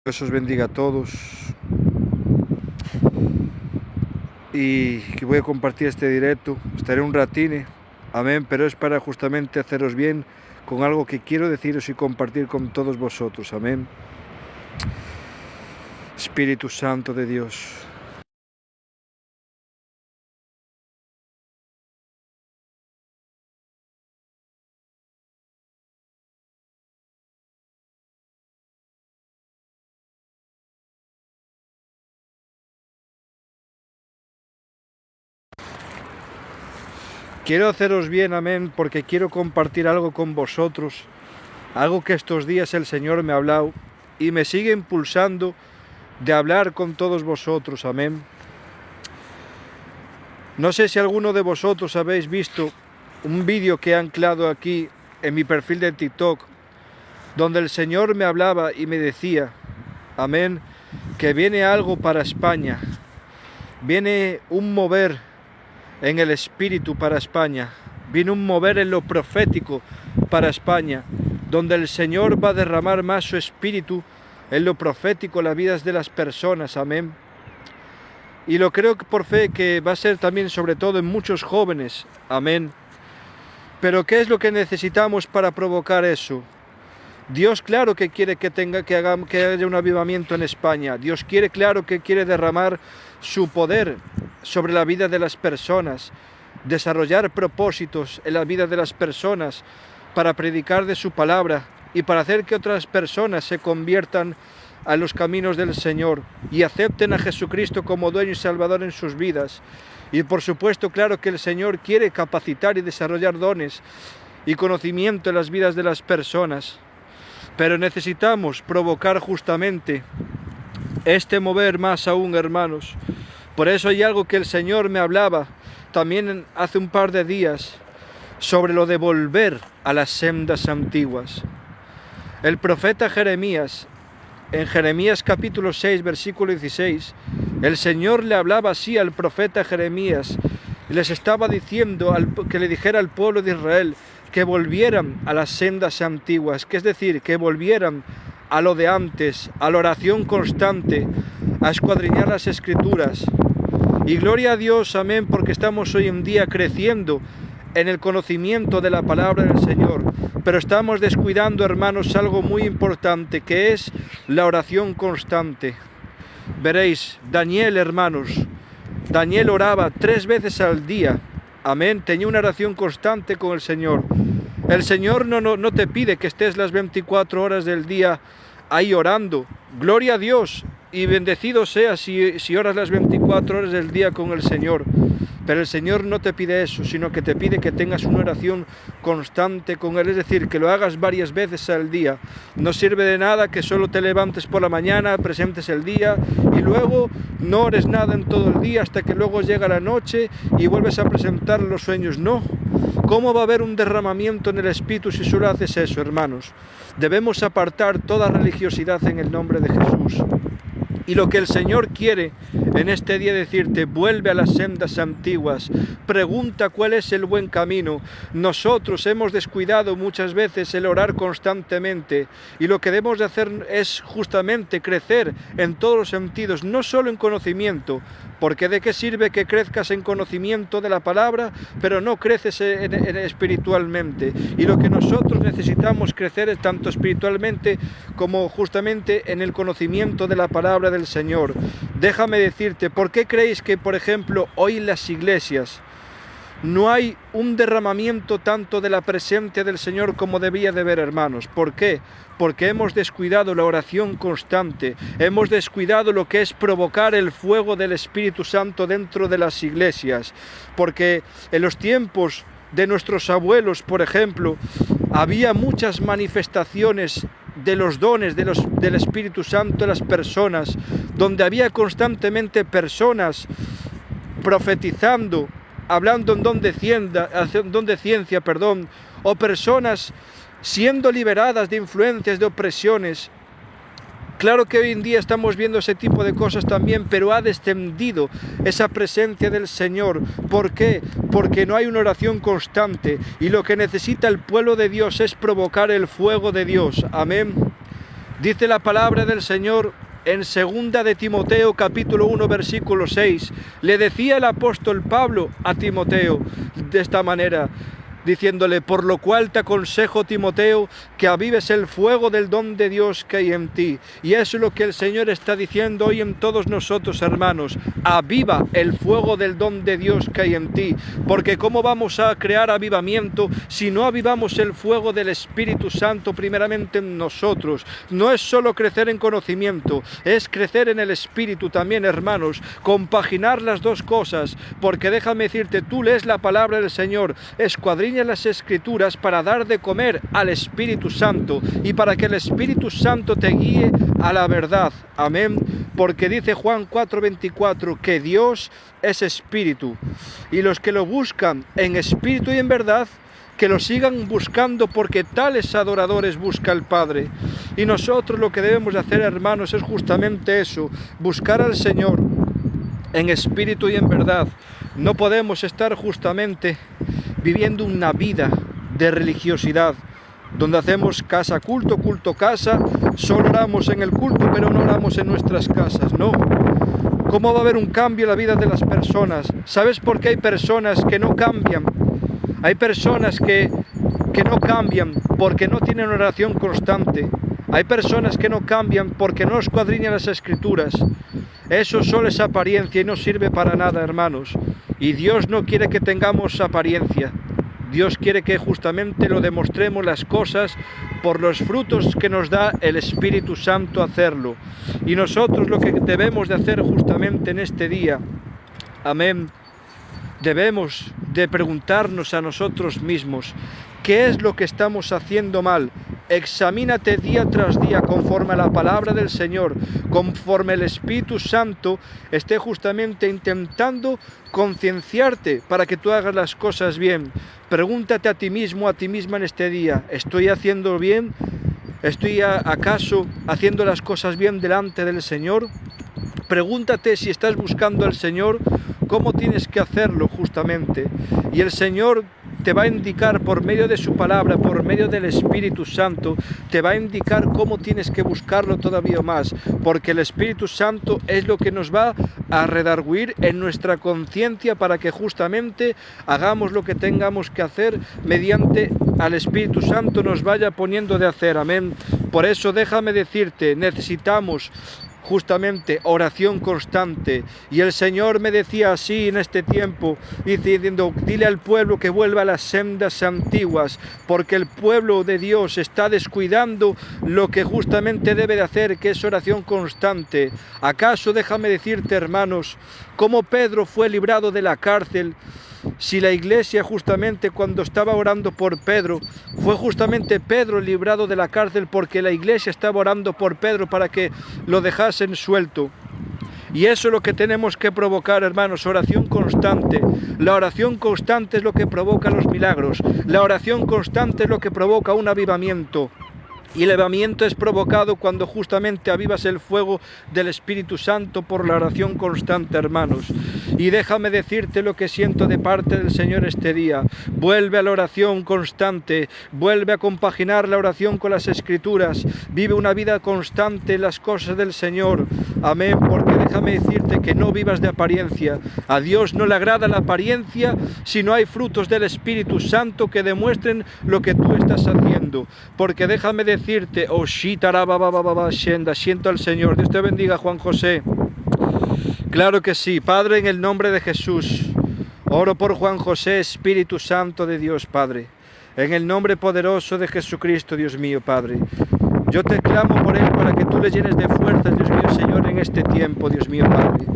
Dios os bendiga a todos y que voy a compartir este directo. Estaré un ratine, amén, pero es para justamente haceros bien con algo que quiero deciros y compartir con todos vosotros, amén. Espíritu Santo de Dios. Quiero haceros bien, amén, porque quiero compartir algo con vosotros, algo que estos días el Señor me ha hablado y me sigue impulsando de hablar con todos vosotros, amén. No sé si alguno de vosotros habéis visto un vídeo que he anclado aquí en mi perfil de TikTok, donde el Señor me hablaba y me decía, amén, que viene algo para España, viene un mover en el Espíritu para España, viene un mover en lo profético para España, donde el Señor va a derramar más su Espíritu en lo profético, en las vidas de las personas, amén. Y lo creo por fe que va a ser también sobre todo en muchos jóvenes, amén. Pero ¿qué es lo que necesitamos para provocar eso? Dios claro que quiere que haya un avivamiento en España. Dios quiere, claro que quiere derramar su poder sobre la vida de las personas, desarrollar propósitos en la vida de las personas para predicar de su palabra y para hacer que otras personas se conviertan a los caminos del Señor y acepten a Jesucristo como dueño y salvador en sus vidas. Y por supuesto, claro que el Señor quiere capacitar y desarrollar dones y conocimiento en las vidas de las personas. Pero necesitamos provocar justamente este mover más aún, hermanos. Por eso hay algo que el Señor me hablaba también hace un par de días sobre lo de volver a las sendas antiguas. El profeta Jeremías, en Jeremías capítulo 6, versículo 16, el Señor le hablaba así al profeta Jeremías y les estaba diciendo que le dijera al pueblo de Israel que volvieran a las sendas antiguas, que es decir, que volvieran a lo de antes, a la oración constante, a escuadriñar las Escrituras. Y gloria a Dios, amén, porque estamos hoy en día creciendo en el conocimiento de la palabra del Señor, pero estamos descuidando, hermanos, algo muy importante, que es la oración constante. Veréis, Daniel, hermanos, Daniel oraba 3 veces al día, amén, tenía una oración constante con el Señor. El Señor no te pide que estés las 24 horas del día ahí orando. Gloria a Dios y bendecido sea si oras las 24 horas del día con el Señor. Pero el Señor no te pide eso, sino que te pide que tengas una oración constante con Él, es decir, que lo hagas varias veces al día. No sirve de nada que solo te levantes por la mañana, presentes el día y luego no ores nada en todo el día hasta que luego llega la noche y vuelves a presentar los sueños. No. ¿Cómo va a haber un derramamiento en el Espíritu si solo haces eso, hermanos? Debemos apartar toda religiosidad en el nombre de Jesús. Y lo que el Señor quiere en este día decirte, vuelve a las sendas antiguas, pregunta cuál es el buen camino. Nosotros hemos descuidado muchas veces el orar constantemente y lo que debemos de hacer es justamente crecer en todos los sentidos, no solo en conocimiento, porque de qué sirve que crezcas en conocimiento de la palabra, pero no creces espiritualmente. Y lo que nosotros necesitamos crecer es tanto espiritualmente como justamente en el conocimiento de la palabra del Señor. Déjame decirte, ¿por qué creéis que, por ejemplo, hoy en las iglesias no hay un derramamiento tanto de la presencia del Señor como debía de haber, hermanos? ¿Por qué? Porque hemos descuidado la oración constante, hemos descuidado lo que es provocar el fuego del Espíritu Santo dentro de las iglesias, porque en los tiempos de nuestros abuelos, por ejemplo, había muchas manifestaciones de los dones del Espíritu Santo en las personas, donde había constantemente personas profetizando, hablando en don de ciencia, o personas siendo liberadas de influencias, de opresiones. Claro que hoy en día estamos viendo ese tipo de cosas también, pero ha descendido esa presencia del Señor. ¿Por qué? Porque no hay una oración constante y lo que necesita el pueblo de Dios es provocar el fuego de Dios. Amén. Dice la palabra del Señor en 2 de Timoteo capítulo 1 versículo 6. Le decía el apóstol Pablo a Timoteo de esta manera, diciéndole: por lo cual te aconsejo, Timoteo, que avives el fuego del don de Dios que hay en ti. Y eso es lo que el Señor está diciendo hoy en todos nosotros, hermanos. Aviva el fuego del don de Dios que hay en ti. Porque ¿cómo vamos a crear avivamiento si no avivamos el fuego del Espíritu Santo primeramente en nosotros? No es solo crecer en conocimiento, es crecer en el Espíritu también, hermanos. Compaginar las dos cosas. Porque déjame decirte, tú lees la palabra del Señor, escuadrilla las Escrituras para dar de comer al Espíritu Santo y para que el Espíritu Santo te guíe a la verdad. Amén. Porque dice Juan 4:24 que Dios es Espíritu y los que lo buscan en espíritu y en verdad, que lo sigan buscando, porque tales adoradores busca el Padre. Y nosotros lo que debemos de hacer, hermanos, es justamente eso, buscar al Señor en espíritu y en verdad. No podemos estar justamente viviendo una vida de religiosidad, donde hacemos casa culto, culto casa, solo oramos en el culto, pero no oramos en nuestras casas, no. ¿Cómo va a haber un cambio en la vida de las personas? ¿Sabes por qué hay personas que no cambian? Hay personas que no cambian porque no tienen oración constante. Hay personas que no cambian porque no escuadriñan las Escrituras. Eso solo es apariencia y no sirve para nada, hermanos. Y Dios no quiere que tengamos apariencia. Dios quiere que justamente lo demostremos las cosas por los frutos que nos da el Espíritu Santo hacerlo. Y nosotros lo que debemos de hacer justamente en este día, amén, debemos de preguntarnos a nosotros mismos, ¿qué es lo que estamos haciendo mal? Examínate día tras día conforme a la palabra del Señor, conforme el Espíritu Santo esté justamente intentando concienciarte para que tú hagas las cosas bien. Pregúntate a ti mismo, a ti misma en este día, ¿estoy haciendo bien? ¿Estoy acaso haciendo las cosas bien delante del Señor? Pregúntate si estás buscando al Señor, cómo tienes que hacerlo justamente. Y el Señor te va a indicar por medio de su palabra, por medio del Espíritu Santo, te va a indicar cómo tienes que buscarlo todavía más, porque el Espíritu Santo es lo que nos va a redarguir en nuestra conciencia para que justamente hagamos lo que tengamos que hacer mediante al Espíritu Santo nos vaya poniendo de hacer. Amén. Por eso déjame decirte, necesitamos justamente oración constante. Y el Señor me decía así en este tiempo, diciendo: dile al pueblo que vuelva a las sendas antiguas, porque el pueblo de Dios está descuidando lo que justamente debe de hacer, que es oración constante. ¿Acaso, déjame decirte, hermanos, cómo Pedro fue librado de la cárcel? Si la iglesia justamente cuando estaba orando por Pedro, fue justamente Pedro librado de la cárcel porque la iglesia estaba orando por Pedro para que lo dejasen suelto. Y eso es lo que tenemos que provocar, hermanos, oración constante. La oración constante es lo que provoca los milagros. La oración constante es lo que provoca un avivamiento. Y el avivamiento es provocado cuando justamente avivas el fuego del Espíritu Santo por la oración constante, hermanos. Y déjame decirte lo que siento de parte del Señor este día. Vuelve a la oración constante, vuelve a compaginar la oración con las Escrituras, vive una vida constante en las cosas del Señor. Amén, porque déjame decirte que no vivas de apariencia. A Dios no le agrada la apariencia si no hay frutos del Espíritu Santo que demuestren lo que tú estás haciendo. Porque déjame decirte, siento al Señor. Dios te bendiga, Juan José. Claro que sí, Padre, en el nombre de Jesús, oro por Juan José, Espíritu Santo de Dios, Padre. En el nombre poderoso de Jesucristo, Dios mío, Padre. Yo te clamo por él para que tú le llenes de fuerzas, Dios mío, Señor, en este tiempo, Dios mío, Padre.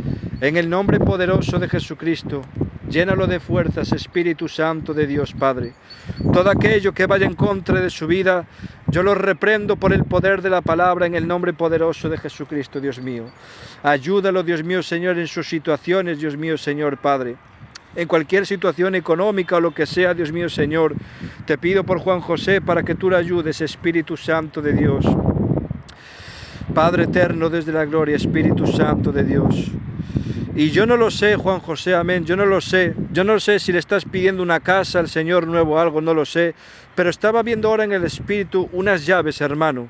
En el nombre poderoso de Jesucristo, llénalo de fuerzas, Espíritu Santo de Dios, Padre. Todo aquello que vaya en contra de su vida, yo lo reprendo por el poder de la palabra en el nombre poderoso de Jesucristo, Dios mío. Ayúdalo, Dios mío, Señor, en sus situaciones, Dios mío, Señor, Padre. En cualquier situación económica o lo que sea, Dios mío, Señor, te pido por Juan José para que tú le ayudes, Espíritu Santo de Dios. Padre eterno, desde la gloria, Espíritu Santo de Dios. Y yo no lo sé, Juan José, amén, yo no lo sé. Yo no sé si le estás pidiendo una casa al Señor nuevo, algo, no lo sé. Pero estaba viendo ahora en el Espíritu unas llaves, hermano.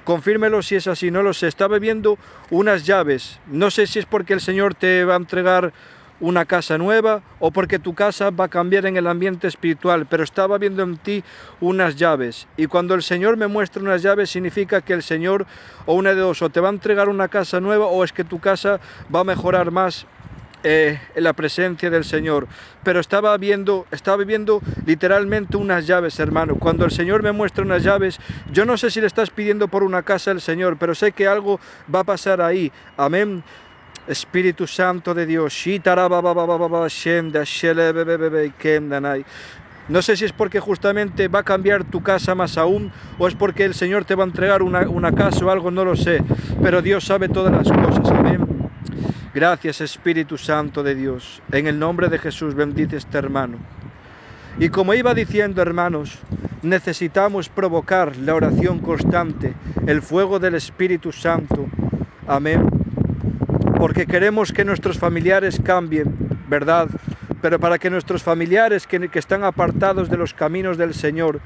Confírmelo si es así, no lo sé. Estaba viendo unas llaves. No sé si es porque el Señor te va a entregar una casa nueva o porque tu casa va a cambiar en el ambiente espiritual, pero estaba viendo en ti unas llaves, y cuando el Señor me muestra unas llaves significa que el Señor, o una de dos, o te va a entregar una casa nueva o es que tu casa va a mejorar más en la presencia del Señor. Pero estaba viendo literalmente unas llaves, hermano. Cuando el Señor me muestra unas llaves, yo no sé si le estás pidiendo por una casa al Señor, pero sé que algo va a pasar ahí. Amén. Espíritu Santo de Dios, no sé si es porque justamente va a cambiar tu casa más aún, o es porque el Señor te va a entregar una casa o algo, no lo sé, pero Dios sabe todas las cosas. Amén. Gracias, Espíritu Santo de Dios. En el nombre de Jesús, bendice a este hermano. Y como iba diciendo, hermanos, necesitamos provocar la oración constante, el fuego del Espíritu Santo. Amén. Porque queremos que nuestros familiares cambien, ¿verdad? Pero para que nuestros familiares que están apartados de los caminos del Señor,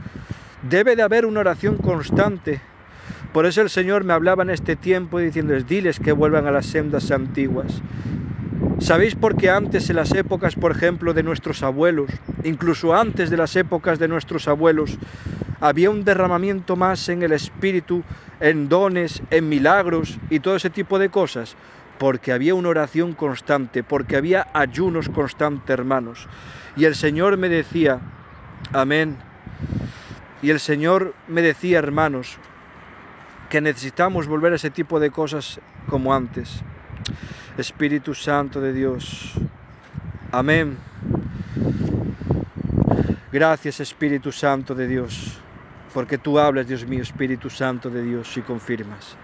debe de haber una oración constante. Por eso el Señor me hablaba en este tiempo diciéndoles, diles que vuelvan a las sendas antiguas. ¿Sabéis por qué antes, en las épocas, por ejemplo, de nuestros abuelos, incluso antes de las épocas de nuestros abuelos, había un derramamiento más en el Espíritu, en dones, en milagros y todo ese tipo de cosas? Porque había una oración constante, porque había ayunos constantes, hermanos. Y el Señor me decía, amén, y el Señor me decía, hermanos, que necesitamos volver a ese tipo de cosas como antes. Espíritu Santo de Dios, amén. Gracias, Espíritu Santo de Dios, porque tú hablas, Dios mío, Espíritu Santo de Dios, y confirmas.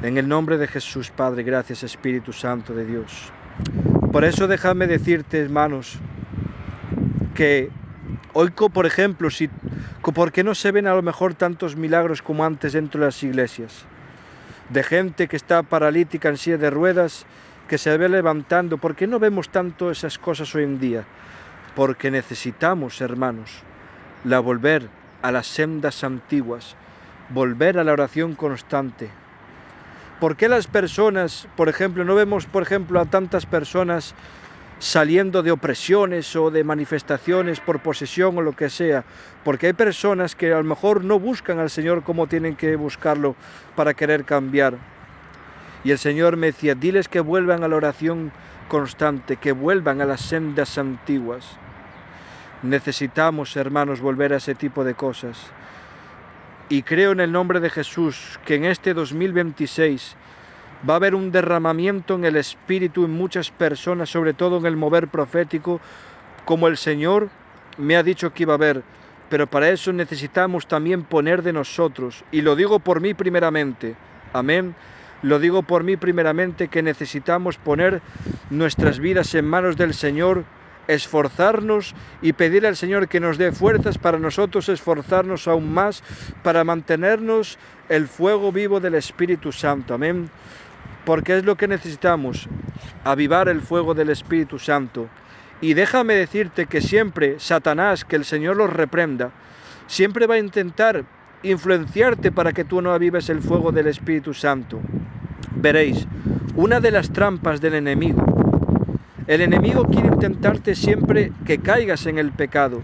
En el nombre de Jesús, Padre, gracias, Espíritu Santo de Dios. Por eso déjame decirte, hermanos, que hoy, por ejemplo, ¿por qué no se ven a lo mejor tantos milagros como antes dentro de las iglesias? De gente que está paralítica en silla de ruedas, que se ve levantando. ¿Por qué no vemos tanto esas cosas hoy en día? Porque necesitamos, hermanos, volver a las sendas antiguas, volver a la oración constante. ¿Por qué las personas, por ejemplo, no vemos, por ejemplo, a tantas personas saliendo de opresiones o de manifestaciones por posesión o lo que sea? Porque hay personas que a lo mejor no buscan al Señor como tienen que buscarlo para querer cambiar. Y el Señor me decía, diles que vuelvan a la oración constante, que vuelvan a las sendas antiguas. Necesitamos, hermanos, volver a ese tipo de cosas. Y creo en el nombre de Jesús que en este 2026 va a haber un derramamiento en el Espíritu en muchas personas, sobre todo en el mover profético, como el Señor me ha dicho que iba a haber. Pero para eso necesitamos también poner de nosotros, y lo digo por mí primeramente, amén, lo digo por mí primeramente, que necesitamos poner nuestras vidas en manos del Señor, esforzarnos y pedir al Señor que nos dé fuerzas para nosotros esforzarnos aún más para mantenernos el fuego vivo del Espíritu Santo, amén, porque es lo que necesitamos, avivar el fuego del Espíritu Santo. Y déjame decirte que siempre Satanás, que el Señor los reprenda, siempre va a intentar influenciarte para que tú no avives el fuego del Espíritu Santo. Veréis, una de las trampas del enemigo, el enemigo quiere intentarte siempre que caigas en el pecado.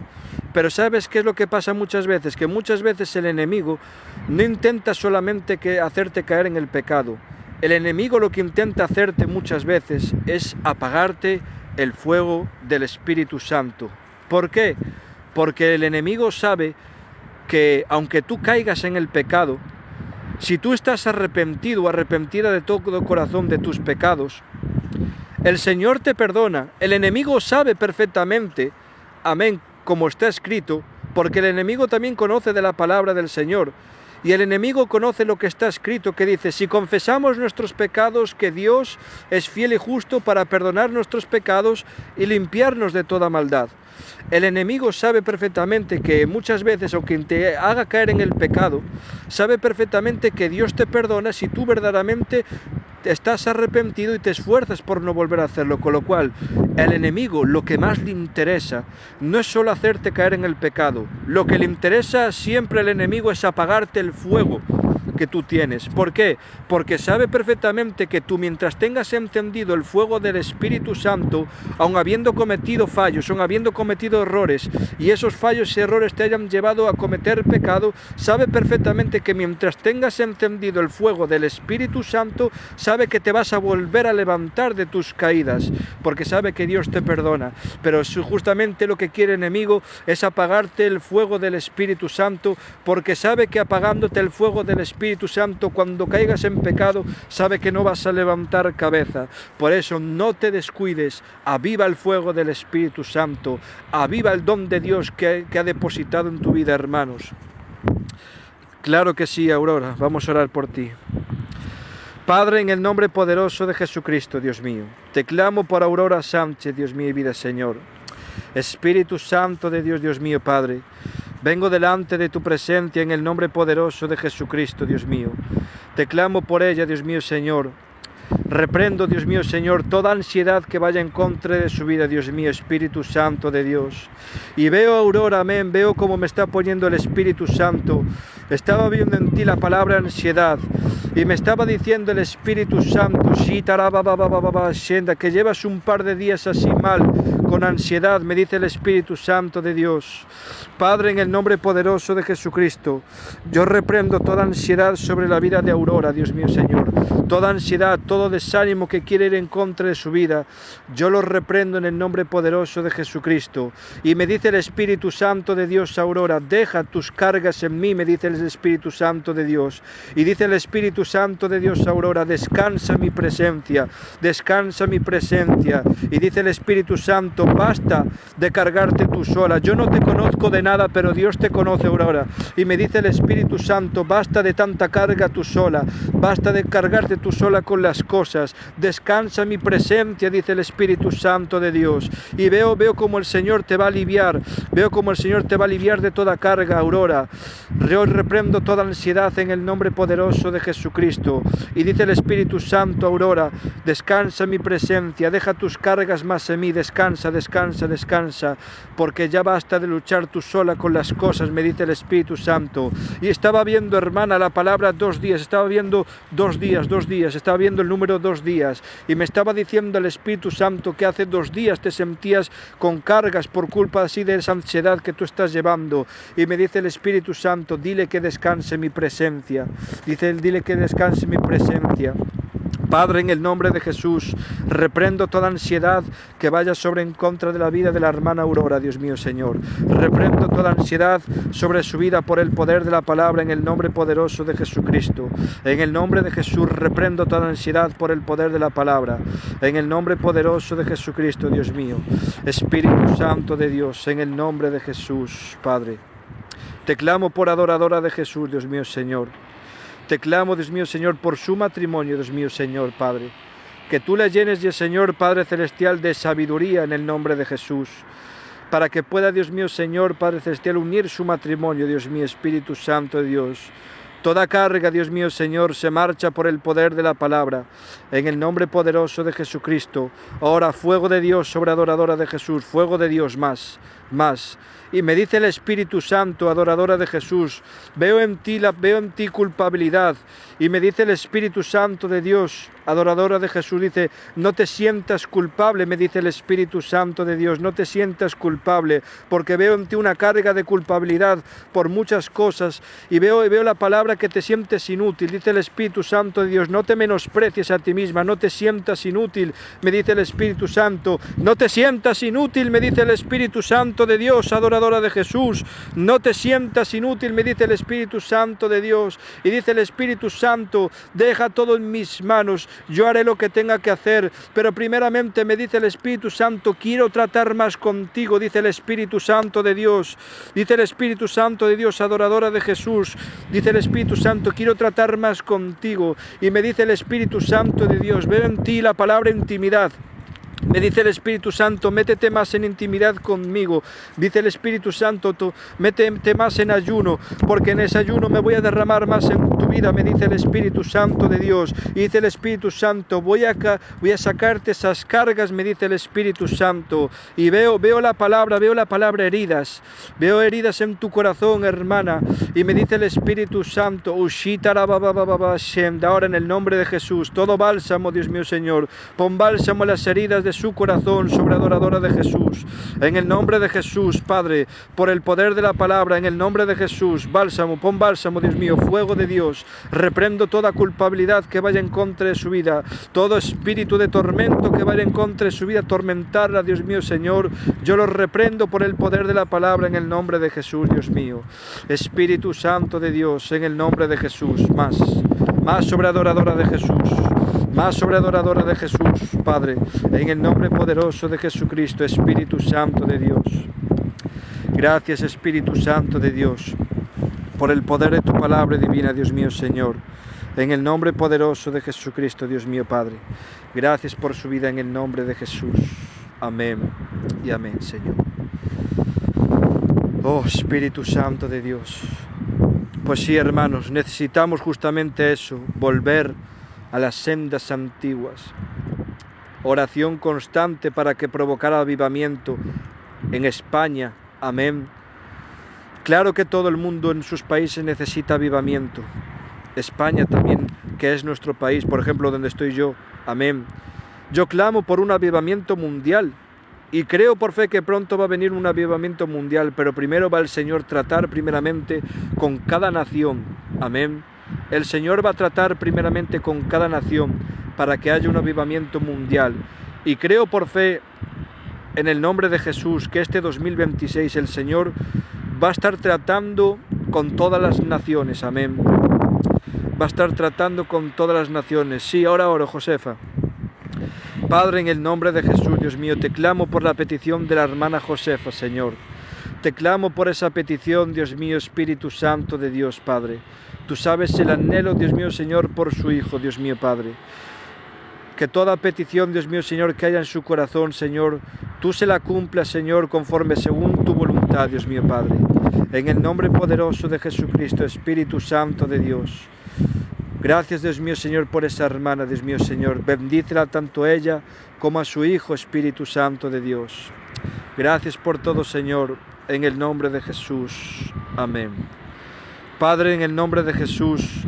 Pero ¿sabes qué es lo que pasa muchas veces? Que muchas veces el enemigo no intenta solamente hacerte caer en el pecado. El enemigo lo que intenta hacerte muchas veces es apagarte el fuego del Espíritu Santo. ¿Por qué? Porque el enemigo sabe que aunque tú caigas en el pecado, si tú estás arrepentido o arrepentida de todo corazón de tus pecados, el Señor te perdona. El enemigo sabe perfectamente, amén, como está escrito, porque el enemigo también conoce de la palabra del Señor. Y el enemigo conoce lo que está escrito, que dice, si confesamos nuestros pecados, que Dios es fiel y justo para perdonar nuestros pecados y limpiarnos de toda maldad. El enemigo sabe perfectamente que muchas veces, aunque te haga caer en el pecado, sabe perfectamente que Dios te perdona si tú verdaderamente estás arrepentido y te esfuerzas por no volver a hacerlo. Con lo cual, el enemigo lo que más le interesa no es solo hacerte caer en el pecado. Lo que le interesa siempre al enemigo es apagarte el fuego que tú tienes. ¿Por qué? Porque sabe perfectamente que tú, mientras tengas encendido el fuego del Espíritu Santo, aun habiendo cometido fallos, aun habiendo cometido errores, y esos fallos y errores te hayan llevado a cometer pecado, sabe perfectamente que mientras tengas encendido el fuego del Espíritu Santo, sabe que te vas a volver a levantar de tus caídas, porque sabe que Dios te perdona. Pero justamente lo que quiere el enemigo es apagarte el fuego del Espíritu Santo, porque sabe que apagándote el fuego del Espíritu Santo, cuando caigas en pecado, sabe que no vas a levantar cabeza. Por eso no te descuides, aviva el fuego del Espíritu Santo, aviva el don de Dios que ha depositado en tu vida, hermanos. Claro que sí, Aurora, vamos a orar por ti. Padre, en el nombre poderoso de Jesucristo, Dios mío, te clamo por Aurora Sánchez, Dios mío y vida, Señor. Espíritu Santo de Dios, Dios mío, Padre, vengo delante de tu presencia en el nombre poderoso de Jesucristo, Dios mío. Te clamo por ella, Dios mío, Señor. Reprendo, Dios mío, Señor, toda ansiedad que vaya en contra de su vida, Dios mío, Espíritu Santo de Dios. Y veo a Aurora, amén, veo cómo me está poniendo el Espíritu Santo. Estaba viendo en ti la palabra ansiedad y me estaba diciendo el Espíritu Santo, que llevas un par de días así mal, con ansiedad, me dice el Espíritu Santo de Dios. Padre, en el nombre poderoso de Jesucristo, yo reprendo toda ansiedad sobre la vida de Aurora, Dios mío, Señor. Toda ansiedad, todo desánimo que quiere ir en contra de su vida, yo lo reprendo en el nombre poderoso de Jesucristo. Y me dice el Espíritu Santo de Dios, Aurora, deja tus cargas en mí, me dice el Espíritu Santo de Dios. Y dice el Espíritu Santo de Dios, Aurora, descansa en mi presencia, descansa en mi presencia. Y dice el Espíritu Santo, basta de cargarte tú sola, yo no te conozco de nada, pero Dios te conoce, Aurora. Y me dice el Espíritu Santo, basta de tanta carga tú sola, basta de cargarte tú sola con las cosas, descansa en mi presencia, dice el Espíritu Santo de Dios. Y veo como el Señor te va a aliviar, veo como el Señor te va a aliviar de toda carga, Aurora. Yo reprendo toda ansiedad en el nombre poderoso de Jesucristo. Y dice el Espíritu Santo, Aurora, descansa en mi presencia, deja tus cargas más en mí, descansa, descansa, descansa, porque ya basta de luchar tú sola con las cosas, me dice el Espíritu Santo. Y estaba viendo, hermana, la palabra 2 días, estaba viendo 2 días, estaba viendo el número 2 días, y me estaba diciendo el Espíritu Santo que hace 2 días te sentías con cargas por culpa así de esa ansiedad que tú estás llevando. Y me dice el Espíritu Santo, dile que descanse en mi presencia, dice él, dile que descanse en mi presencia. Padre, en el nombre de Jesús, reprendo toda ansiedad que vaya sobre en contra de la vida de la hermana Aurora, Dios mío, Señor. Reprendo toda ansiedad sobre su vida por el poder de la palabra en el nombre poderoso de Jesucristo. En el nombre de Jesús, reprendo toda ansiedad por el poder de la palabra. En el nombre poderoso de Jesucristo, Dios mío. Espíritu Santo de Dios, en el nombre de Jesús, Padre. Te clamo por adoradora de Jesús, Dios mío, Señor. Te clamo, Dios mío, Señor, por su matrimonio, Dios mío, Señor, Padre. Que tú le llenes, Dios, Señor, Padre Celestial, de sabiduría en el nombre de Jesús. Para que pueda, Dios mío, Señor, Padre Celestial, unir su matrimonio, Dios mío, Espíritu Santo de Dios. Toda carga, Dios mío, Señor, se marcha por el poder de la palabra. En el nombre poderoso de Jesucristo. Ahora, fuego de Dios sobre adoradora de Jesús. Fuego de Dios, más. Y me dice el Espíritu Santo, adoradora de Jesús, veo en ti culpabilidad. Y me dice el Espíritu Santo de Dios, adoradora de Jesús, dice, no te sientas culpable, me dice el Espíritu Santo de Dios, no te sientas culpable, porque veo en ti una carga de culpabilidad por muchas cosas, y veo la palabra que te sientes inútil, dice el Espíritu Santo de Dios, no te menosprecies a ti misma, no te sientas inútil, me dice el Espíritu Santo, no te sientas inútil, me dice el Espíritu Santo de Dios, adoradora de Jesús, no te sientas inútil, me dice el Espíritu Santo de Dios, y dice el Espíritu Santo, deja todo en mis manos, yo haré lo que tenga que hacer, pero primeramente me dice el Espíritu Santo, quiero tratar más contigo, dice el Espíritu Santo de Dios, dice el Espíritu Santo de Dios, adoradora de Jesús, dice el Espíritu Santo, quiero tratar más contigo, y me dice el Espíritu Santo de Dios, veo en ti la palabra intimidad. Me dice el Espíritu Santo, métete más en intimidad conmigo. Dice el Espíritu Santo, métete más en ayuno, porque en ese ayuno me voy a derramar más en tu vida, me dice el Espíritu Santo de Dios. Y dice el Espíritu Santo, voy a sacarte esas cargas, me dice el Espíritu Santo. Y veo la palabra heridas. Veo heridas en tu corazón, hermana. Y me dice el Espíritu Santo, ahora en el nombre de Jesús, todo bálsamo, Dios mío Señor, pon bálsamo en las heridas de su corazón, sobre adoradora de Jesús, en el nombre de Jesús, Padre, por el poder de la palabra, en el nombre de Jesús, bálsamo, pon bálsamo, Dios mío, fuego de Dios, reprendo toda culpabilidad que vaya en contra de su vida, todo espíritu de tormento que vaya en contra de su vida, atormentarla, Dios mío, Señor, yo lo reprendo por el poder de la palabra, en el nombre de Jesús, Dios mío, Espíritu Santo de Dios, en el nombre de Jesús, más sobre adoradora de Jesús, más sobre adoradora de Jesús, Padre, en el nombre poderoso de Jesucristo, Espíritu Santo de Dios. Gracias, Espíritu Santo de Dios, por el poder de tu palabra divina, Dios mío, Señor, en el nombre poderoso de Jesucristo, Dios mío, Padre. Gracias por su vida en el nombre de Jesús. Amén y amén, Señor. Oh, Espíritu Santo de Dios. Pues sí, hermanos, necesitamos justamente eso, volver a las sendas antiguas. Oración constante para que provocara avivamiento en España. Amén. Claro que todo el mundo en sus países necesita avivamiento. España también, que es nuestro país, por ejemplo, donde estoy yo. Amén. Yo clamo por un avivamiento mundial. Y creo por fe que pronto va a venir un avivamiento mundial, pero primero va el Señor tratar primeramente con cada nación. Amén. El Señor va a tratar primeramente con cada nación para que haya un avivamiento mundial. Y creo por fe, en el nombre de Jesús, que este 2026 el Señor va a estar tratando con todas las naciones. Amén. Va a estar tratando con todas las naciones. Sí, ahora oro, Josefa. Padre, en el nombre de Jesús, Dios mío, te clamo por la petición de la hermana Josefa, Señor. Te clamo por esa petición, Dios mío, Espíritu Santo de Dios, Padre. Tú sabes el anhelo, Dios mío, Señor, por su Hijo, Dios mío, Padre. Que toda petición, Dios mío, Señor, que haya en su corazón, Señor, tú se la cumplas, Señor, conforme según tu voluntad, Dios mío, Padre. En el nombre poderoso de Jesucristo, Espíritu Santo de Dios. Gracias, Dios mío, Señor, por esa hermana, Dios mío, Señor. Bendícela tanto a ella como a su Hijo, Espíritu Santo de Dios. Gracias por todo, Señor, en el nombre de Jesús. Amén. Padre, en el nombre de Jesús,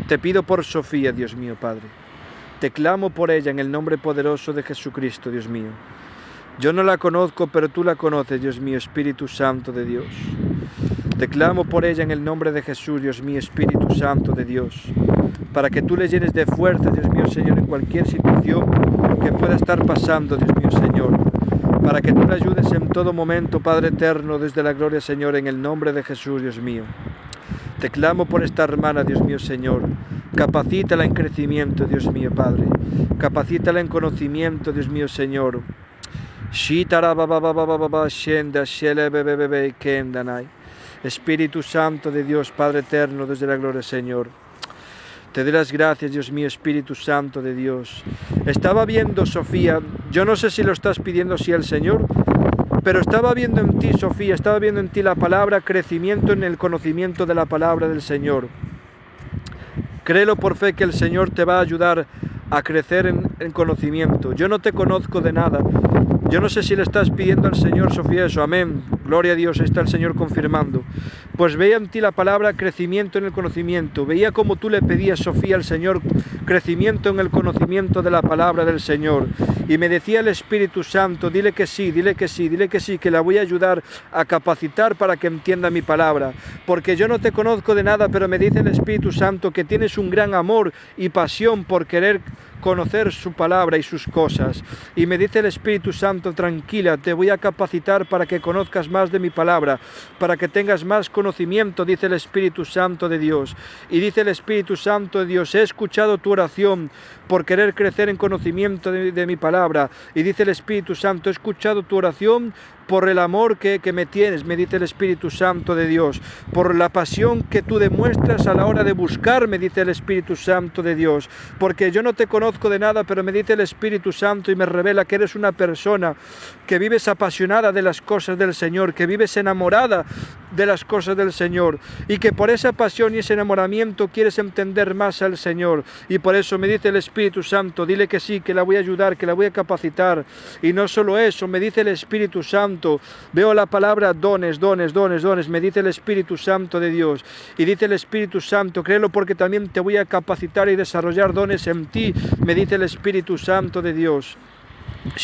te pido por Sofía, Dios mío, Padre. Te clamo por ella en el nombre poderoso de Jesucristo, Dios mío. Yo no la conozco, pero tú la conoces, Dios mío, Espíritu Santo de Dios. Te clamo por ella en el nombre de Jesús, Dios mío, Espíritu Santo de Dios, para que tú le llenes de fuerza, Dios mío, Señor, en cualquier situación que pueda estar pasando, Dios mío, Señor, para que tú le ayudes en todo momento, Padre eterno, desde la gloria, Señor, en el nombre de Jesús, Dios mío. Te clamo por esta hermana, Dios mío, Señor. Capacítala en crecimiento, Dios mío, Padre. Capacítala en conocimiento, Dios mío, Señor. Espíritu Santo de Dios, Padre eterno, desde la gloria, Señor. Te doy las gracias, Dios mío, Espíritu Santo de Dios. Estaba viendo, Sofía, yo no sé si lo estás pidiendo así al Señor, pero estaba viendo en ti, Sofía, estaba viendo en ti la palabra crecimiento en el conocimiento de la palabra del Señor. Créelo por fe que el Señor te va a ayudar a crecer en conocimiento. Yo no te conozco de nada. Yo no sé si le estás pidiendo al Señor, Sofía, eso. Amén. Gloria a Dios, ahí está el Señor confirmando. Pues veía en ti la palabra crecimiento en el conocimiento. Veía como tú le pedías, Sofía, al Señor crecimiento en el conocimiento de la palabra del Señor. Y me decía el Espíritu Santo, dile que sí, dile que sí, dile que sí, que la voy a ayudar a capacitar para que entienda mi palabra. Porque yo no te conozco de nada, pero me dice el Espíritu Santo que tienes un gran amor y pasión por querer conocer su palabra y sus cosas. Y me dice el Espíritu Santo, tranquila, te voy a capacitar para que conozcas más de mi palabra, para que tengas más conocimiento, dice el Espíritu Santo de Dios. Y dice el Espíritu Santo de Dios, he escuchado tu oración por querer crecer en conocimiento de mi palabra. Y dice el Espíritu Santo, he escuchado tu oración por el amor que me tienes, me dice el Espíritu Santo de Dios, por la pasión que tú demuestras a la hora de buscar, me dice el Espíritu Santo de Dios, porque yo no te conozco de nada, pero me dice el Espíritu Santo y me revela que eres una persona que vives apasionada de las cosas del Señor, que vives enamorada de las cosas del Señor, y que por esa pasión y ese enamoramiento quieres entender más al Señor, y por eso me dice el Espíritu Santo, dile que sí, que la voy a ayudar, que la voy a capacitar. Y no solo eso, me dice el Espíritu Santo, veo la palabra dones, dones, dones, dones, me dice el Espíritu Santo de Dios, y dice el Espíritu Santo, créelo porque también te voy a capacitar y desarrollar dones en ti, me dice el Espíritu Santo de Dios. Y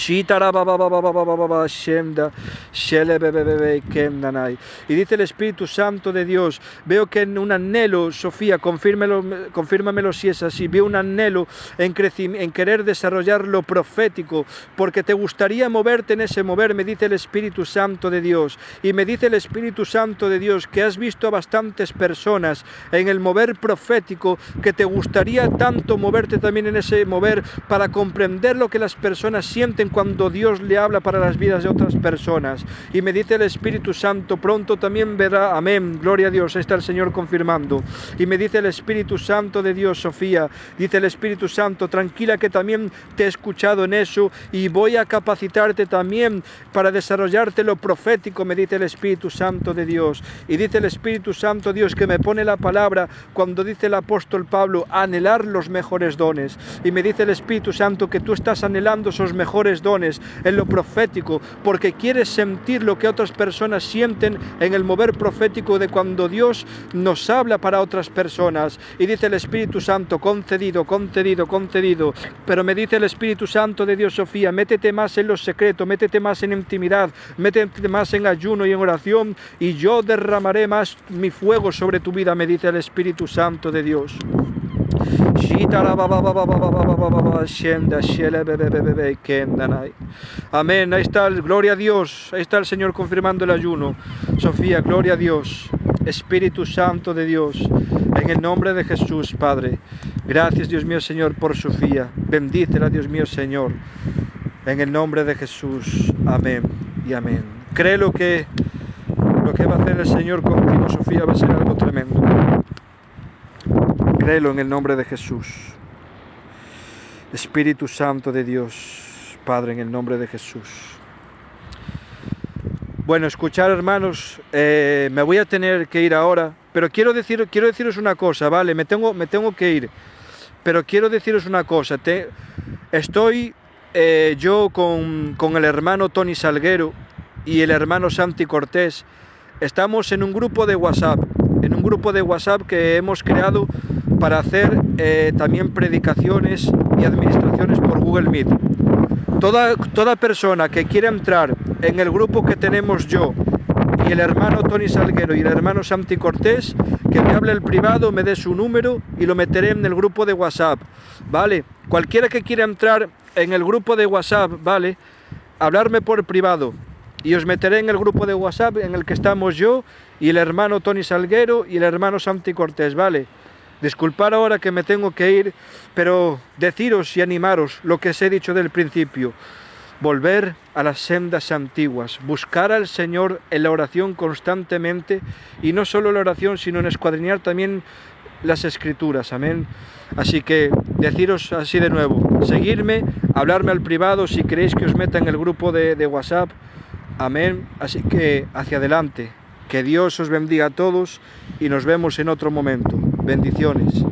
dice el Espíritu Santo de Dios, veo que en un anhelo, Sofía, confírmamelo si es así, veo un anhelo en querer desarrollar lo profético, porque te gustaría moverte en ese mover, me dice el Espíritu Santo de Dios, y me dice el Espíritu Santo de Dios que has visto a bastantes personas en el mover profético, que te gustaría tanto moverte también en ese mover para comprender lo que las personas sienten cuando Dios le habla para las vidas de otras personas. Y me dice el Espíritu Santo, pronto también verá, amén, gloria a Dios, ahí está el Señor confirmando. Y me dice el Espíritu Santo de Dios, Sofía, dice el Espíritu Santo, tranquila que también te he escuchado en eso y voy a capacitarte también para desarrollarte lo profético, me dice el Espíritu Santo de Dios. Y dice el Espíritu Santo de Dios que me pone la palabra cuando dice el apóstol Pablo, anhelar los mejores dones. Y me dice el Espíritu Santo que tú estás anhelando esos mejores dones en lo profético, porque quieres sentir lo que otras personas sienten en el mover profético de cuando Dios nos habla para otras personas. Y dice el Espíritu Santo, concedido, concedido, concedido. Pero me dice el Espíritu Santo de Dios, Sofía, métete más en lo secreto, métete más en intimidad, métete más en ayuno y en oración, y yo derramaré más mi fuego sobre tu vida, me dice el Espíritu Santo de Dios. Amén, ahí está, gloria a Dios, ahí está el Señor confirmando el ayuno. Sofía, gloria a Dios, Espíritu Santo de Dios, en el nombre de Jesús, Padre. Gracias, Dios mío, Señor, por Sofía. Bendícela, Dios mío, Señor, en el nombre de Jesús. Amén y amén. Creo que lo que va a hacer el Señor contigo, Sofía, va a ser algo tremendo. Créelo en el nombre de Jesús. Espíritu Santo de Dios, Padre, en el nombre de Jesús. Bueno, escuchar, hermanos, me voy a tener que ir ahora, pero quiero deciros una cosa, ¿vale? Me tengo que ir, pero quiero deciros una cosa. Estoy yo con el hermano Tony Salguero y el hermano Santi Cortés. Estamos en un grupo de WhatsApp, que hemos creado para hacer también predicaciones y administraciones por Google Meet. Toda persona que quiera entrar en el grupo que tenemos yo y el hermano Tony Salguero y el hermano Santi Cortés, que me hable el privado, me dé su número y lo meteré en el grupo de WhatsApp, ¿vale? Cualquiera que quiera entrar en el grupo de WhatsApp, ¿vale? Hablarme por privado y os meteré en el grupo de WhatsApp en el que estamos yo y el hermano Tony Salguero y el hermano Santi Cortés, ¿vale? Disculpar ahora que me tengo que ir, pero deciros y animaros lo que os he dicho del principio. Volver a las sendas antiguas, buscar al Señor en la oración constantemente, y no solo la oración, sino en escuadriñar también las Escrituras, amén. Así que deciros así de nuevo, seguirme, hablarme al privado si queréis que os meta en el grupo de WhatsApp, amén. Así que hacia adelante, que Dios os bendiga a todos y nos vemos en otro momento. Bendiciones.